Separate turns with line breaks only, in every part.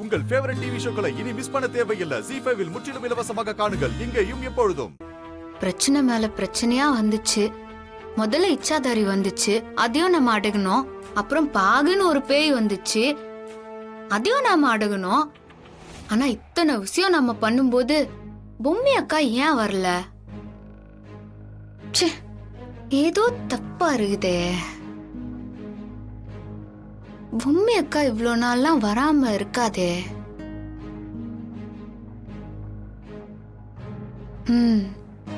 உங்கள் favourite TV ஷோக்களை இனி miss பண்ண தேவையில்லை. ZEE5 இல் முற்றிலும் இலவசமாக காணுங்கள். இங்கேயும் எப்பொழுதும்.
பிரச்சனை மேல பிரச்சனையா வந்துச்சு. முதல்ல இச்சாதாரி வந்துச்சு, அதையும் நம்ம அடகணும். அப்புறம் பாகுன்னு ஒரு பேய் வந்துச்சு, அதையும் நாம அடகணும். ஆனா இத்தனை விஷயம் நம்ம பண்ணும்போது பொம்மி அக்கா ஏன் வரல? ச்சே, ஏதோ தப்பா இருக்குதே. பொம்மி அக்கா இவ்வளோ நாள்லாம் வராம இருக்காதே.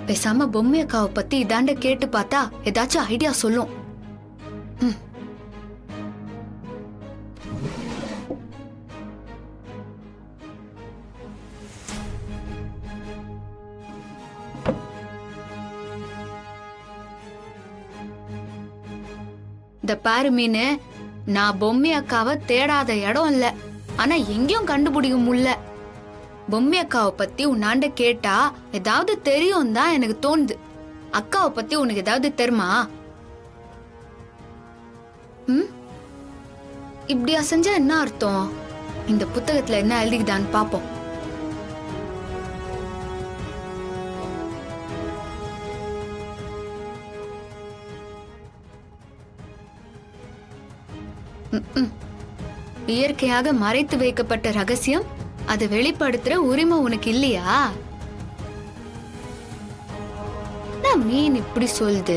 பேசாம பொம்மி அக்காவை பத்தி இதாண்ட கேட்டு பார்த்தா ஏதாச்சும் ஐடியா சொல்லும். இந்த பாரு மீனு, நான் பொம்மி அக்காவை தேடாத இடம் இல்ல. ஆனா எங்கேயும் கண்டுபிடிக்க முடியல. பொம்மி அக்காவை பத்தி உன்னாண்ட கேட்டா ஏதாவது தெரியும் தான் எனக்கு தோணுது. அக்காவை பத்தி உனக்கு ஏதாவது தெரியுமா? இப்படியா செஞ்சா என்ன அர்த்தம்? இந்த புத்தகத்துல என்ன எழுதிக்குதான்னு பாப்போம். இயற்கையாக மறைத்து வைக்கப்பட்ட ரகசியம், அதை வெளிப்படுத்துற உரிமை உனக்கு இல்லையா? மீன் இப்படி சொல்லுது.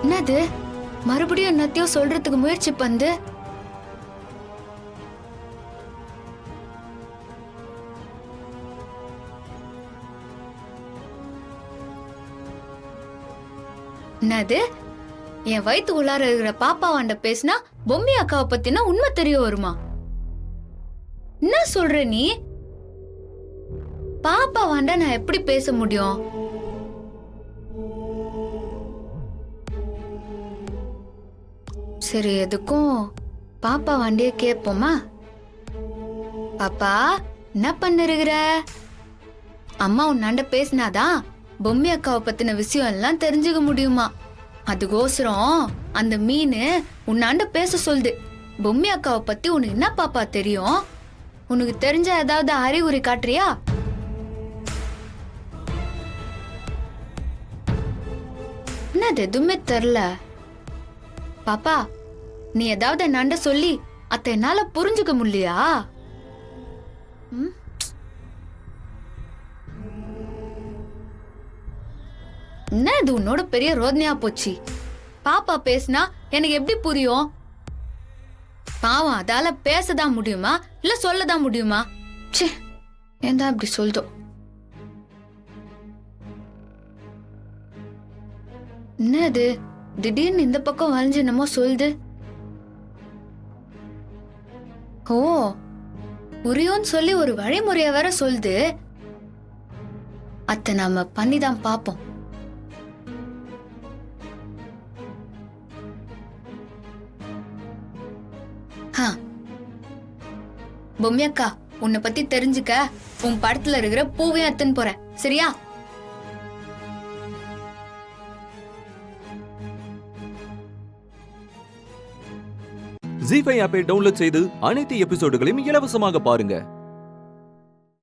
என்னது, மறுபடியும் என்னத்தையும் சொல்றதுக்கு முயற்சி பண்ணு. என்னது, என் வயிற்று உள்ளார இருக்கிற பாப்பாவாண்ட பேசினா பொம்மி அக்காவை பத்தினா உண்மை தெரிய வருமா? என்ன சொல்ற நீ? பாப்பாவாண்ட நான் எப்படி பேச முடியும்? சரி, எதுக்கும் பாப்பா வாண்டிய கேட்போமா? பாப்பா, என்ன பண்ணிருக்கிற? அம்மா உன்னாண்ட பேசினாதான் பொம்மி அக்காவை பத்தின விஷயம் எல்லாம் தெரிஞ்சுக்க முடியுமா? அதுக்கோசரம் அந்த மீன் உன்னாண்ட பேச சொல்லுது. பொம்மி அக்காவை பத்தி உனக்கு என்ன பாப்பா தெரியும்? உனக்கு தெரிஞ்ச ஏதாவது அறிகுறி காட்டுறியா? என்னது, எதுவுமே தெரியல. பாப்பா, நீ ஏதாவது என்னாண்ட சொல்லி அத்தை என்னால புரிஞ்சுக்க முடியலையா? என்ன இது உன்னோட பெரிய ரோதனையா போச்சு? பாப்பா பேசினா எனக்கு எப்படி புரியும்? பாவம், அதால பேசதான் முடியுமா இல்ல சொல்லதான் முடியுமா? ச்சே, ஏன் தான் இப்படி சொல்தோ? என்னது, திடீர்னு இந்த பக்கம் வளைஞ்சு என்னமோ சொல்லுது. ஓ, புரியும்னு சொல்லி ஒரு வழிமுறைய வேற சொல்லுது. அத்தை நாம பண்ணிதான் பாப்போம். பொம்மி அக்கா, உன்னை பத்தி தெரிஞ்சுக்க உன் படத்துல இருக்கிற பூவையும் அத்துன்னு போறேன், சரியா?
ZEE5 ஆப்பை டவுன்லோட் செய்து அனைத்து எபிசோடுகளையும் இலவசமாக பாருங்க.